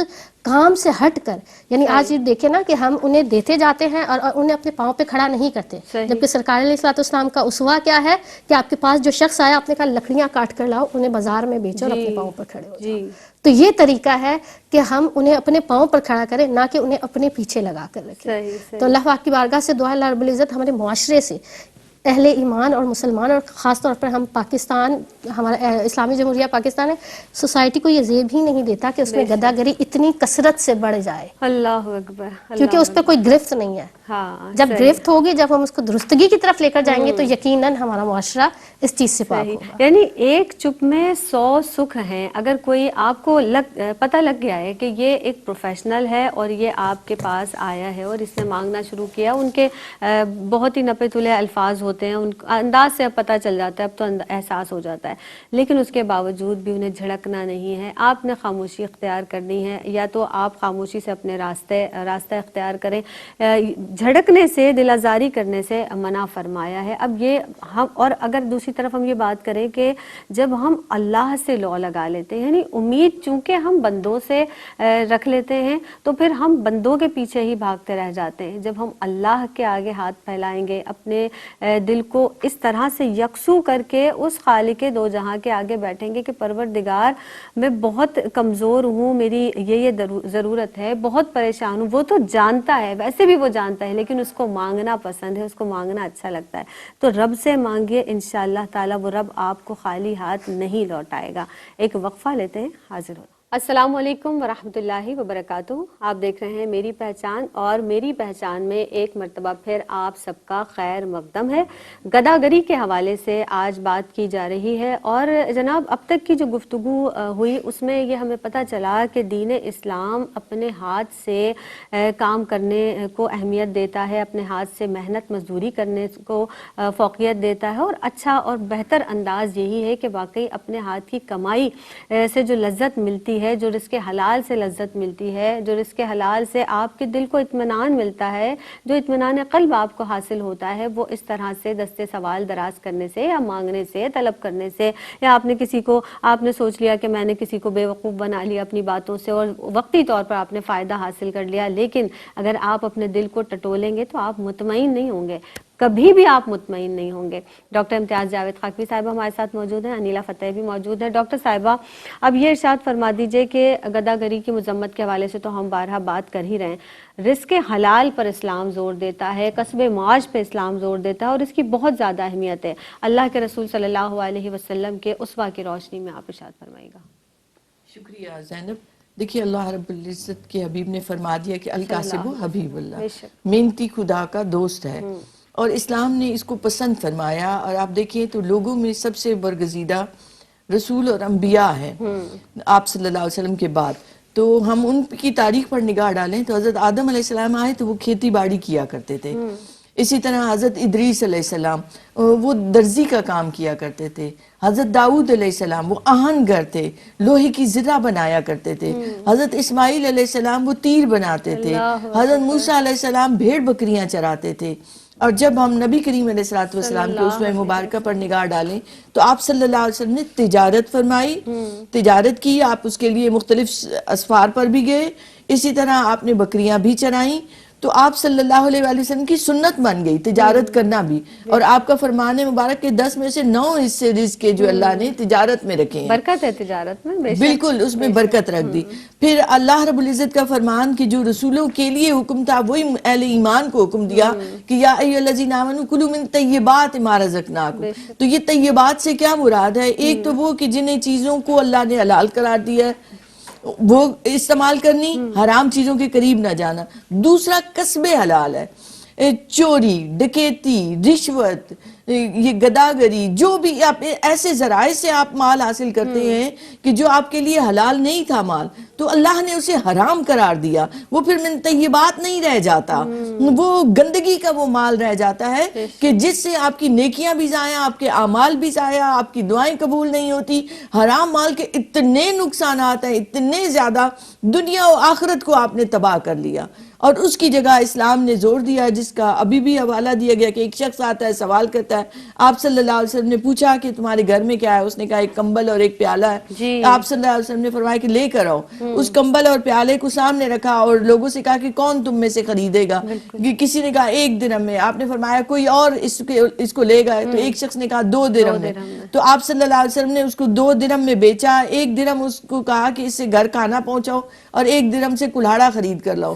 کام سے ہٹ کر، یعنی آج یہ دیکھیں نا کہ ہم انہیں دیتے جاتے ہیں اور انہیں اپنے پاؤں پہ کھڑا نہیں کرتے، جبکہ سرکار علیہ الصلوۃ والسلام کا اسوہ کیا ہے کہ آپ کے پاس جو شخص آیا آپ نے کہا لکڑیاں کاٹ کر لاؤ، انہیں بازار میں بیچو اور اپنے پاؤں پر کھڑے ہو جاؤ. تو یہ طریقہ ہے کہ ہم انہیں اپنے پاؤں پر کھڑا کریں، نہ کہ انہیں اپنے پیچھے لگا کر رکھیں. تو اللہ پاک کی بارگاہ سے دعا ہے اللہ رب العزت ہمارے معاشرے سے اہل ایمان اور مسلمان، اور خاص طور پر ہم پاکستان، ہمارا اسلامی جمہوریہ پاکستان ہے، سوسائٹی کو یہ زیب ہی نہیں دیتا کہ اس میں گدہ گری اتنی کثرت سے بڑھ جائے. اللہ اکبر، کیونکہ اس پہ کوئی گرفت نہیں ہے. جب گرفت ہوگی، جب ہم اس کو درستگی کی طرف لے کر جائیں گے تو یقیناً ہمارا معاشرہ اس چیز سے پاک ہوگا. یعنی ایک چپ میں 100 سکھ ہیں. اگر کوئی آپ کو پتہ لگ گیا ہے کہ یہ ایک پروفیشنل ہے اور یہ آپ کے پاس آیا ہے اور اس نے مانگنا شروع کیا، ان کے بہت ہی نپے تلے الفاظ ہوتے ہیں، ان انداز سے پتہ چل جاتا ہے، اب تو احساس ہو جاتا ہے، لیکن اس کے باوجود بھی انہیں جھڑکنا نہیں ہے. آپ نے خاموشی اختیار کرنی ہے، یا تو آپ خاموشی سے اپنے راستہ اختیار کریں. جھڑکنے سے، دل آزاری کرنے سے منع فرمایا ہے. اب یہ ہم، اور اگر دوسری طرف ہم یہ بات کریں کہ جب ہم اللہ سے لو لگا لیتے ہیں، یعنی امید چونکہ ہم بندوں سے رکھ لیتے ہیں تو پھر ہم بندوں کے پیچھے ہی بھاگتے رہ جاتے ہیں. جب ہم اللہ کے آگے ہاتھ پھیلائیں گے، اپنے دل کو اس طرح سے یکسو کر کے اس خالق دو جہاں کے آگے بیٹھیں گے کہ پروردگار میں بہت کمزور ہوں، میری یہ ضرورت ہے، بہت پریشان ہوں. وہ تو جانتا ہے، ویسے بھی وہ جانتا ہے، لیکن اس کو مانگنا پسند ہے، اس کو مانگنا اچھا لگتا ہے. تو رب سے مانگیے، انشاءاللہ تعالی وہ رب آپ کو خالی ہاتھ نہیں لوٹائے گا. ایک وقفہ لیتے ہیں، حاضر ہو. السلام علیکم ورحمۃ اللہ وبرکاتہ. آپ دیکھ رہے ہیں میری پہچان، اور میری پہچان میں ایک مرتبہ پھر آپ سب کا خیر مقدم ہے. گداگری کے حوالے سے آج بات کی جا رہی ہے، اور جناب اب تک کی جو گفتگو ہوئی اس میں یہ ہمیں پتہ چلا کہ دین اسلام اپنے ہاتھ سے کام کرنے کو اہمیت دیتا ہے، اپنے ہاتھ سے محنت مزدوری کرنے کو فوقیت دیتا ہے، اور اچھا اور بہتر انداز یہی ہے کہ واقعی اپنے ہاتھ کی کمائی سے جو لذت ملتی ہے، جو رزق حلال سے لذت ملتی ہے، جو رزق حلال سے آپ کے دل کو اطمینان ملتا ہے، جو اطمینان قلب آپ کو حاصل ہوتا ہے، وہ اس طرح سے دستے سوال دراز کرنے سے یا مانگنے سے، طلب کرنے سے، یا آپ نے سوچ لیا کہ میں نے کسی کو بے وقوف بنا لیا اپنی باتوں سے اور وقتی طور پر آپ نے فائدہ حاصل کر لیا، لیکن اگر آپ اپنے دل کو ٹٹولیں گے تو آپ مطمئن نہیں ہوں گے، کبھی بھی آپ مطمئن نہیں ہوں گے. ڈاکٹر امتیاز جاوید خاکوی صاحبہ ہمارے ساتھ موجود ہیں، انیلا فتح بھی موجود ہیں. ڈاکٹر صاحبہ اب یہ ارشاد فرما دیجئے کہ گداگری کی مذمت کے حوالے سے تو ہم بارہا بات کر ہی رہے ہیں، رزق حلال پر اسلام زور دیتا ہے، کسب معاش پہ اسلام زور دیتا ہے، اور اس کی بہت زیادہ اہمیت ہے. اللہ کے رسول صلی اللہ علیہ وسلم کے اسوہ کی روشنی میں آپ ارشاد فرمائیے گا. شکریہ زینب. دیکھیے اللہ رب العزت کے حبیب نے فرما دیا کہ الکاسب حبیب اللہ، محنتی خدا کا دوست ہے، اور اسلام نے اس کو پسند فرمایا. اور آپ دیکھیں تو لوگوں میں سب سے برگزیدہ رسول اور انبیاء ہیں آپ صلی اللہ علیہ وسلم کے بعد. تو ہم ان کی تاریخ پر نگاہ ڈالیں تو حضرت آدم علیہ السلام آئے تو وہ کھیتی باڑی کیا کرتے تھے. اسی طرح حضرت ادریس علیہ السلام وہ درزی کا کام کیا کرتے تھے. حضرت داؤد علیہ السلام وہ آہن گر تھے، لوہے کی زرہ بنایا کرتے تھے. حضرت اسماعیل علیہ السلام وہ تیر بناتے تھے. حضرت موسیٰ علیہ السلام بھیڑ بکریاں چراتے تھے. اور جب ہم نبی کریم علیہ السلام کے اسوہ مبارکہ پر نگاہ ڈالیں تو آپ صلی اللہ علیہ وسلم نے تجارت فرمائی، تجارت کی، آپ اس کے لیے مختلف اسفار پر بھی گئے، اسی طرح آپ نے بکریاں بھی چرائیں. تو آپ صلی اللہ علیہ وآلہ وسلم کی سنت بن گئی تجارت کرنا بھی. اور آپ کا فرمان مبارک کے 10 میں سے 9 حصے رزق کے جو اللہ نے تجارت میں رکھے ہیں. برکت ہے تجارت میں، بالکل اس میں برکت رکھ دی. پھر اللہ رب العزت کا فرمان کہ جو رسولوں کے لیے حکم تھا وہی اہل ایمان کو حکم دیا کہ یا ایھا الذین آمنوا کلوا من طیبات ما رزقناکم. تو یہ طیبات سے کیا مراد ہے؟ ایک تو وہ کہ جنہیں چیزوں کو اللہ نے حلال قرار دیا ہے وہ استعمال کرنی، حرام چیزوں کے قریب نہ جانا. دوسرا کسب حلال ہے، چوری، ڈکیتی، رشوت، یہ گداگری، جو بھی آپ ایسے ذرائع سے آپ مال حاصل کرتے ہیں کہ جو آپ کے لیے حلال نہیں تھا مال، تو اللہ نے اسے حرام قرار دیا. وہ پھر من طیبات نہیں رہ جاتا، وہ گندگی کا وہ مال رہ جاتا ہے کہ جس سے آپ کی نیکیاں بھی ضائع، آپ کے اعمال بھی ضائع، آپ کی دعائیں قبول نہیں ہوتی. حرام مال کے اتنے نقصانات ہیں، اتنے زیادہ، دنیا و آخرت کو آپ نے تباہ کر لیا. اور اس کی جگہ اسلام نے زور دیا، جس کا ابھی بھی حوالہ دیا گیا کہ ایک شخص آتا ہے سوال کرتا ہے، آپ صلی اللہ علیہ وسلم نے پوچھا کہ تمہارے گھر میں کیا ہے؟ اس نے کہا ایک کمبل اور ایک پیالہ ہے. آپ صلی اللہ علیہ وسلم نے فرمایا کہ لے کر آؤ. اس کمبل اور پیالے کو سامنے رکھا اور لوگوں سے کہا کہ کون تم میں سے خریدے گا؟ کسی نے کہا 1 درہم میں. آپ نے فرمایا کوئی اور اس کو لے گا؟ تو ایک شخص نے کہا 2 درہم میں. تو آپ صلی اللہ علیہ وسلم نے اس کو 2 درہم میں بیچا. 1 درہم اس کو کہا کہ اس سے گھر کھانا پہنچاؤ اور 1 درہم سے کلہاڑا خرید کر لاؤ.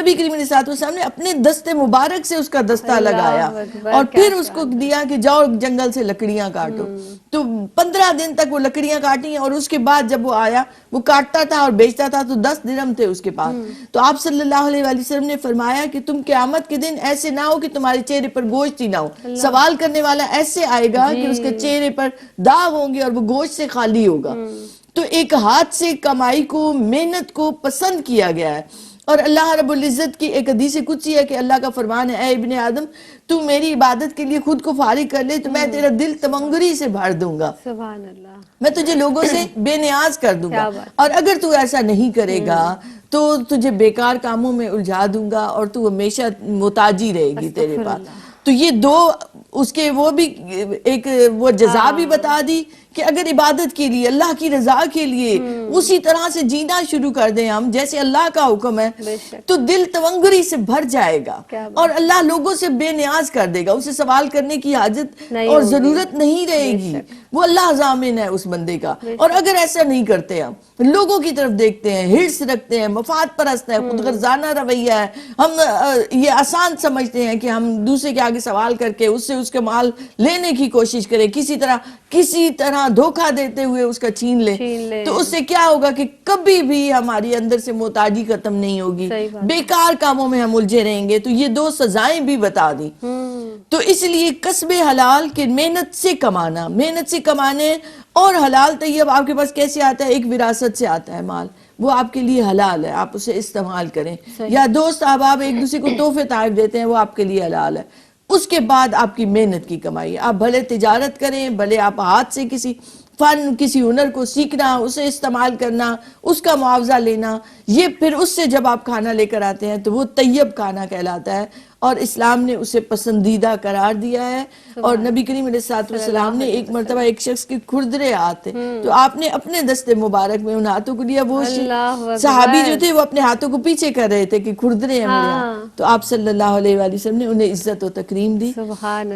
نبی کریم علیہ السلام نے اپنے دستے مبارک سے اس کا دستہ لگایا اور پھر اس کو دیا کہ جاؤ جنگل سے لکڑیاں کاٹو. تو 15 دن تک وہ لکڑیاں کاٹی، اور اس کے بعد جب وہ آیا وہ کاٹتا تھا اور بیچتا تھا تو 10 درہم تھے اس کے پاس. تو آپ صلی اللہ علیہ وآلہ وسلم نے فرمایا کہ تم قیامت کے دن ایسے نہ ہو کہ تمہارے چہرے پر گوشت ہی نہ ہو. سوال کرنے والا ایسے آئے گا کہ اس کے چہرے پر داغ ہوں گے اور وہ گوشت سے خالی ہوگا. تو ایک ہاتھ سے کمائی کو، محنت کو پسند کیا گیا ہے. اور اللہ رب العزت کی ایک حدیث قدسی ہے کہ اللہ کا فرمان ہے، اے ابن آدم تو میری عبادت کے لیے خود کو فارغ کر لے تو میں تیرا دل تمنگری سے بھر دوں گا، سبحان اللہ، میں تجھے لوگوں سے بے نیاز کر دوں گا. اور اگر تو ایسا نہیں کرے گا تو تجھے بیکار کاموں میں الجھا دوں گا اور تو ہمیشہ محتاجی رہے گی تیرے پاس. تو یہ 2 اس کے وہ بھی ایک وہ جزا بھی بتا دی کہ اگر عبادت کے لیے، اللہ کی رضا کے لیے اسی طرح سے جینا شروع کر دیں ہم جیسے اللہ کا حکم ہے تو دل تونگری سے بھر جائے گا اور اللہ لوگوں سے بے نیاز کر دے گا. اسے سوال کرنے کی حاجت اور ضرورت نہیں رہے گی. وہ اللہ ضامن ہے اس بندے کا. اور اگر ایسا نہیں کرتے، ہم لوگوں کی طرف دیکھتے ہیں، ہرس رکھتے ہیں، مفاد پرست ہے، خود غرضانہ رویہ ہے، ہم یہ آسان سمجھتے ہیں کہ ہم دوسرے کے آگے سوال کر کے اس سے اس کے مال لینے کی کوشش کریں، کسی طرح طرح دھوکہ دیتے ہوئے اس کا چھین لیں تو اس سے کیا ہوگا کہ کبھی بھی ہماری اندر سے محتاجی ختم نہیں ہوگی, بیکار کاموں میں ہم الجھے رہیں گے. تو یہ 2 سزائیں بھی بتا دی. تو اس لیے کسب حلال کے محنت سے کمانا, محنت سے کمانے, اور حلال طیب آپ کے پاس کیسے آتا ہے؟ ایک وراثت سے آتا ہے مال, وہ آپ کے لیے حلال ہے, آپ اسے استعمال کریں. یا دوست احباب ایک دوسرے کو تحفے تحائف دیتے ہیں, وہ آپ کے لیے حلال ہے. اس کے بعد آپ کی محنت کی کمائی, آپ بھلے تجارت کریں, بھلے آپ ہاتھ سے کسی فن, کسی ہنر کو سیکھنا, اسے استعمال کرنا, اس کا معاوضہ لینا, یہ پھر اس سے جب آپ کھانا لے کر آتے ہیں تو وہ طیب کھانا کہلاتا ہے, اور اسلام نے اسے پسندیدہ قرار دیا ہے. اور نبی کریم علیہ السلام نے ایک مرتبہ ایک شخص کے کھردرے ہاتھ تھے, تو آپ نے اپنے دستے مبارک میں ان ہاتھوں کو لیا. وہ صحابی جو تھے وہ اپنے ہاتھوں کو پیچھے کر رہے تھے کہ کھردرے ہیں میرے ہاتھ, تو آپ صلی اللہ علیہ وآلہ وسلم نے انہیں عزت و تکریم دی.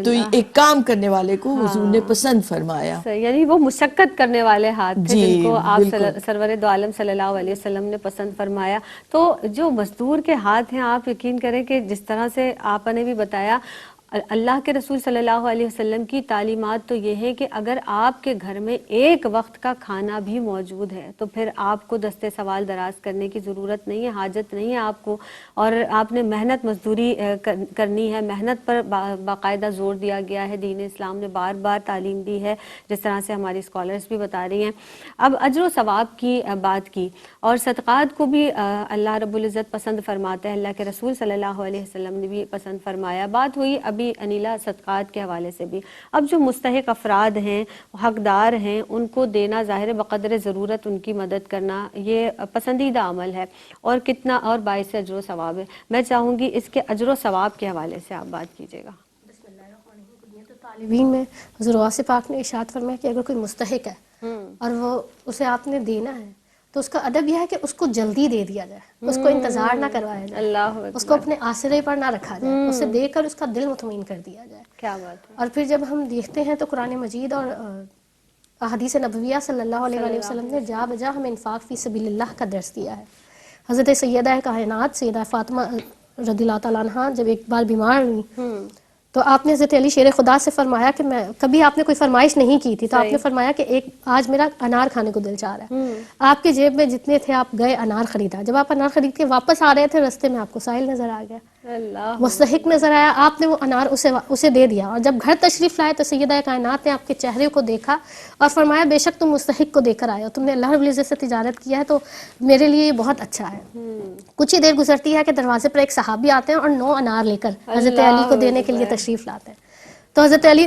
تو ایک کام کرنے والے کو حضور نے پسند فرمایا, یعنی وہ مشقت کرنے والے ہاتھ تھے جن کو آپ سرور دو عالم صلی اللہ علیہ وسلم نے پسند فرمایا. تو جو مزدور کے ہاتھ ہیں, آپ یقین کریں کہ جس طرح سے آپ نے بھی بتایا, اللہ کے رسول صلی اللہ علیہ وسلم کی تعلیمات تو یہ ہے کہ اگر آپ کے گھر میں ایک وقت کا کھانا بھی موجود ہے تو پھر آپ کو دستے سوال دراز کرنے کی ضرورت نہیں ہے, حاجت نہیں ہے آپ کو. اور آپ نے محنت مزدوری کرنی ہے, محنت پر باقاعدہ زور دیا گیا ہے. دین اسلام نے بار بار تعلیم دی ہے, جس طرح سے ہماری اسکالرز بھی بتا رہی ہیں. اب اجر و ثواب کی بات کی, اور صدقات کو بھی اللہ رب العزت پسند فرماتے ہیں, اللہ کے رسول صلی اللہ علیہ وسلم نے بھی پسند فرمایا. بات ہوئی ابھی انیلا صدقات کے حوالے سے بھی. اب جو مستحق افراد ہیں, حقدار ہیں, ان کو دینا, ظاہر بقدر ضرورت ان کی مدد کرنا, یہ پسندیدہ عمل ہے اور کتنا اور باعث اجر و ثواب ہے. میں چاہوں گی اس کے اجر و ثواب کے حوالے سے آپ بات کیجیے گا. طالبین میں حضور غوث پاک نے ارشاد فرمایا کہ اگر کوئی مستحق ہے اور وہ اسے آپ نے دینا ہے تو اس کا ادب یہ ہے کہ اس کو جلدی دے دیا جائے, اس کو انتظار نہ کروایا جائے, اس کو اپنے آسرے پر نہ رکھا جائے, اسے دے کر اس کا دل مطمئن کر دیا جائے. کیا بات ہے. اور پھر جب ہم دیکھتے ہیں تو قرآن مجید اور احادیث نبویہ صلی اللہ علیہ وآلہ وسلم نے جا بجا ہمیں انفاق فی سبیل اللہ کا درس دیا ہے. حضرت سیدہ کائنات سیدہ فاطمہ رضی اللہ تعالیٰ عنہا جب ایک بار بیمار ہوئی تو آپ نے حضرت علی شیر خدا سے فرمایا کہ میں کبھی آپ نے کوئی فرمائش نہیں کی تھی, تو آپ نے فرمایا کہ ایک آج میرا انار کھانے کو دل چاہ رہا ہے. آپ کے جیب میں جتنے تھے آپ گئے انار خریدا. جب آپ انار خرید کے واپس آ رہے تھے رستے میں آپ کو ساحل نظر آ گیا, مستحق نظر آیا, آپ نے وہ انار اسے دے دیا. اور جب گھر تشریف لائے تو سیدہ کائنات نے آپ کے چہرے کو دیکھا اور فرمایا بے شک تم مستحق کو دے کر آئے ہو, تم نے اللہ رب العزت سے تجارت کیا ہے تو میرے لیے یہ بہت اچھا ہے. کچھ ہی دیر گزرتی ہے کہ دروازے پر ایک صحابی آتے ہیں اور 9 انار لے کر حضرت علی کو دینے کے لیے تشریف لاتے ہیں. تو حضرت علی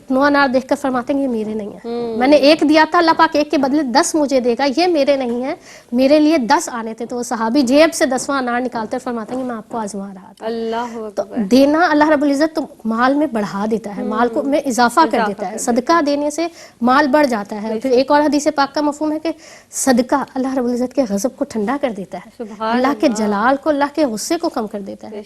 9 انار دیکھ کر فرماتے ہیں یہ میرے نہیں ہیں, میں نے 1 دیا تھا, اللہ پاک 1 کے بدلے 10 مجھے دے گا, یہ میرے نہیں ہیں, میرے لیے 10 آنے تھے. تو وہ صحابی جیب سے 10واں انار نکالتے فرماتے ہیں میں آپ کو آزما رہا تھا. اللہ تو دینا اللہ رب العزت تو مال میں بڑھا دیتا ہے, مال کو میں اضافہ کر دیتا ہے. صدقہ دینے سے مال بڑھ جاتا ہے. پھر ایک اور حدیث پاک کا مفہوم ہے کہ صدقہ اللہ رب العزت کے غضب کو ٹھنڈا کر دیتا ہے, اللہ کے جلال کو, اللہ کے غصے کو کم کر دیتا ہے.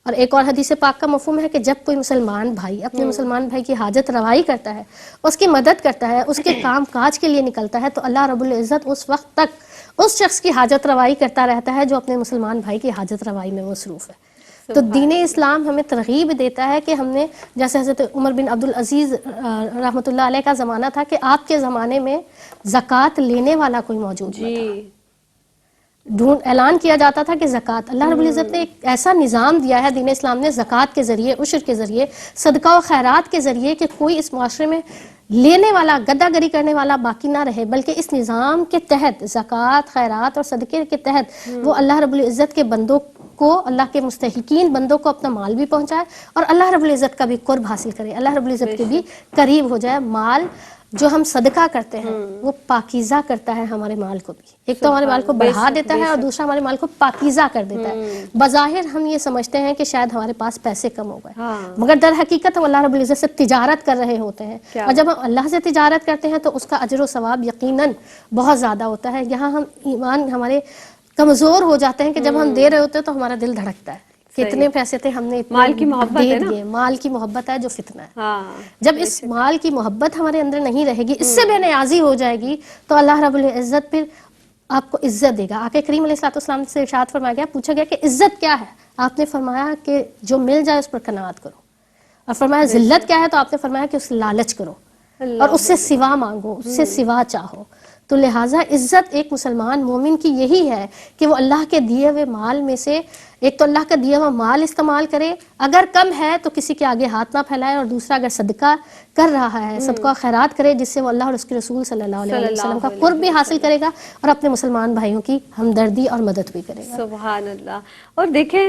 اور ایک اور حدیث پاک کا مفہوم ہے کہ جب کوئی مسلمان بھائی اپنے مسلمان بھائی کی حاجت روائی کرتا ہے, اس کی مدد کرتا ہے, اس کے کام کاج کے لیے نکلتا ہے, تو اللہ رب العزت اس وقت تک اس شخص کی حاجت روائی کرتا رہتا ہے جو اپنے مسلمان بھائی کی حاجت روائی میں مصروف ہے. تو دین اسلام ہمیں ترغیب دیتا ہے کہ ہم نے, جیسے حضرت عمر بن عبدالعزیز رحمۃ اللہ علیہ کا زمانہ تھا کہ آپ کے زمانے میں زکوٰۃ لینے والا کوئی موجود نہ تھا, اعلان کیا جاتا تھا کہ زکوٰۃ, اللہ رب العزت نے ایک ایسا نظام دیا ہے دین اسلام نے زکوٰۃ کے ذریعے, عشر کے ذریعے, صدقہ و خیرات کے ذریعے, کہ کوئی اس معاشرے میں لینے والا, گدہ گری کرنے والا باقی نہ رہے, بلکہ اس نظام کے تحت زکوٰۃ, خیرات اور صدقے کے تحت وہ اللہ رب العزت کے بندوں کو, اللہ کے مستحقین بندوں کو اپنا مال بھی پہنچائے اور اللہ رب العزت کا بھی قرب حاصل کرے, اللہ رب العزت کے بھی قریب ہو جائے. مال جو ہم صدقہ کرتے ہیں وہ پاکیزہ کرتا ہے ہمارے مال کو بھی, ایک تو ہمارے مال کو بڑھا دیتا ہے اور دوسرا ہمارے مال کو پاکیزہ کر دیتا ہے. بظاہر ہم یہ سمجھتے ہیں کہ شاید ہمارے پاس پیسے کم ہو گئے, مگر در حقیقت ہم اللہ رب العزت سے تجارت کر رہے ہوتے ہیں, اور جب ہم اللہ سے تجارت کرتے ہیں تو اس کا اجر و ثواب یقیناً بہت زیادہ ہوتا ہے. یہاں ہم ایمان ہمارے کمزور ہو جاتے ہیں کہ جب ہم دے رہے ہوتے ہیں تو ہمارا دل دھڑکتا ہے, کتنے پیسے تھے ہم نے مال کی محبت دے دیے. مال کی محبت ہے جو فتنہ ہے. جب اس مال کی محبت ہمارے اندر نہیں رہے گی, اس سے بے نیازی ہو جائے گی, تو اللہ رب العزت پھر آپ کو عزت دے گا. آقا کریم علیہ السلام سے ارشاد فرمایا گیا, پوچھا گیا کہ عزت کیا ہے, آپ نے فرمایا کہ جو مل جائے اس پر قناعت کرو, اور فرمایا ذلت کیا ہے, تو آپ نے فرمایا کہ اس لالچ کرو. اور اس سے سوا مانگو، اس سے سوا چاہو. تو لہٰذا عزت ایک مسلمان مومن کی یہی ہے کہ وہ اللہ کے دیے ہوئے مال میں سے ایک تو اللہ کا دیا ہوا مال استعمال کرے، اگر کم ہے تو کسی کے آگے ہاتھ نہ پھیلائے، اور دوسرا اگر صدقہ کر رہا ہے صدقہ خیرات کرے جس سے وہ اللہ اور اس کے رسول صلی اللہ علیہ وسلم کا قرب بھی حاصل کرے گا اور اپنے مسلمان بھائیوں کی ہمدردی اور مدد بھی کرے گا. سبحان اللہ. اور دیکھیں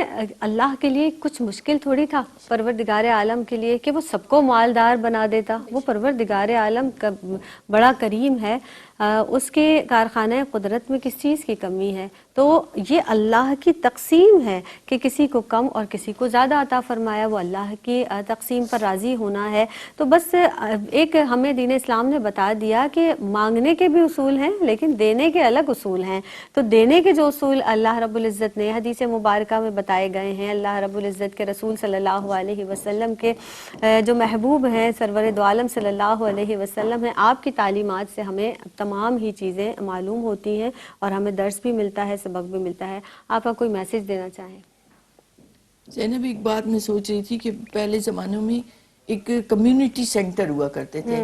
اللہ کے لیے کچھ مشکل تھوڑی تھا پروردگار عالم کے لیے کہ وہ سب کو مالدار بنا دیتا. وہ پروردگار عالم کا بڑا کریم ہے، اس کے کارخانہ قدرت میں کس چیز کی کمی ہے؟ تو یہ اللہ کی تقسیم ہے کہ کسی کو کم اور کسی کو زیادہ عطا فرمایا، وہ اللہ کی تقسیم پر راضی ہونا ہے. تو بس ایک ہمیں دین اسلام نے بتا دیا کہ مانگنے کے بھی اصول ہیں لیکن دینے کے الگ اصول ہیں. تو دینے کے جو اصول اللہ رب العزت نے حدیث مبارکہ میں بتائے گئے ہیں، اللہ رب العزت کے رسول صلی اللہ علیہ وسلم کے جو محبوب ہیں سرور دو عالم صلی اللہ علیہ وسلم ہیں، آپ کی تعلیمات سے ہمیں تمام ہی چیزیں معلوم ہوتی ہیں اور ہمیں درس بھی ملتا ہے، سبق بھی ملتا ہے. آپ کا کوئی میسج دینا چاہیں؟ زینب ایک بات میں سوچ رہی تھی کہ پہلے زمانوں میں ایک کمیونٹی سینٹر ہوا کرتے تھے،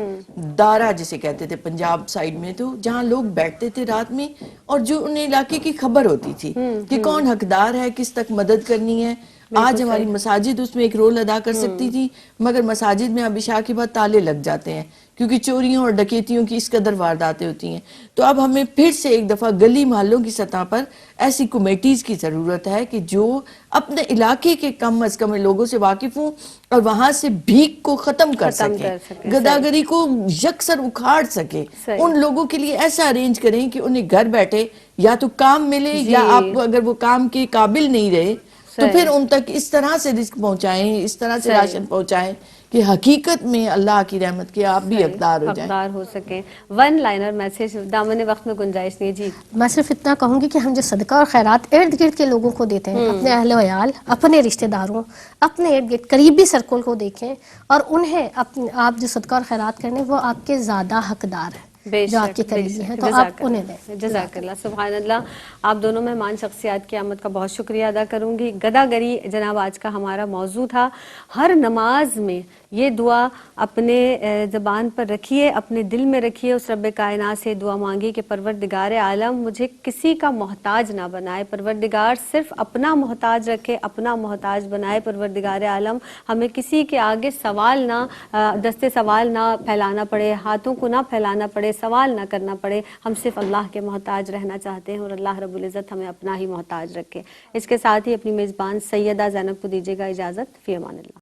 دارا جسے کہتے تھے پنجاب سائیڈ میں، تو جہاں لوگ بیٹھتے تھے رات میں اور جو انہیں علاقے کی خبر ہوتی تھی کہ کون حقدار ہے، کس تک مدد کرنی ہے. آج ہماری مساجد اس میں ایک رول ادا کر سکتی تھی، مگر مساجد میں اب عشاء کے بعد تالے لگ جاتے ہیں کیونکہ چوریوں اور ڈکیتیوں کی اس قدر وارداتیں ہوتی ہیں. تو اب ہمیں پھر سے ایک دفعہ گلی محلوں کی سطح پر ایسی کمیٹیز کی ضرورت ہے کہ جو اپنے علاقے کے کم از کم لوگوں سے واقف ہوں اور وہاں سے بھیک کو ختم کر سکیں، گداگری کو یکسر اکھاڑ سکے. ان لوگوں کے لیے ایسا ارینج کریں کہ انہیں گھر بیٹھے یا تو کام ملے یا آپ کو اگر وہ کام کے قابل نہیں رہے تو پھر ان تک اس طرح سے رزق پہنچائیں، اس طرح سے راشن پہنچائیں کہ حقیقت میں اللہ کی رحمت کے آپ بھی حقدار ہو جائیں، حقدار ہو سکیں. ون لائنر میسج دامن وقت میں گنجائش نہیں. جی میں صرف اتنا کہوں گی کہ ہم جو صدقہ اور خیرات ارد گرد کے لوگوں کو دیتے ہیں، اپنے اہل و عیال، اپنے رشتہ داروں، اپنے ارد گرد قریبی سرکل کو دیکھیں اور انہیں آپ جو صدقہ اور خیرات کرنے وہ آپ کے زیادہ حقدار ہیں جو آپ کے قریبی ہیں، تو آپ انہیں دیں. جزاک اللہ. سبحان اللہ. آپ دونوں مہمان شخصیات کی آمد کا بہت شکریہ ادا کروں گی. گداگری جناب آج کا ہمارا موضوع تھا. ہر نماز میں یہ دعا اپنے زبان پر رکھیے، اپنے دل میں رکھیے، اس رب کائنات سے دعا مانگی کہ پروردگار عالم مجھے کسی کا محتاج نہ بنائے، پروردگار صرف اپنا محتاج رکھے، اپنا محتاج بنائے. پروردگار عالم ہمیں کسی کے آگے سوال نہ دستے سوال نہ پھیلانا پڑے، ہاتھوں کو نہ پھیلانا پڑے، سوال نہ کرنا پڑے. ہم صرف اللہ کے محتاج رہنا چاہتے ہیں اور اللہ رب العزت ہمیں اپنا ہی محتاج رکھے. اس کے ساتھ ہی اپنی میزبان سیدہ زینب کو دیجیے گا اجازت. فی امان اللہ.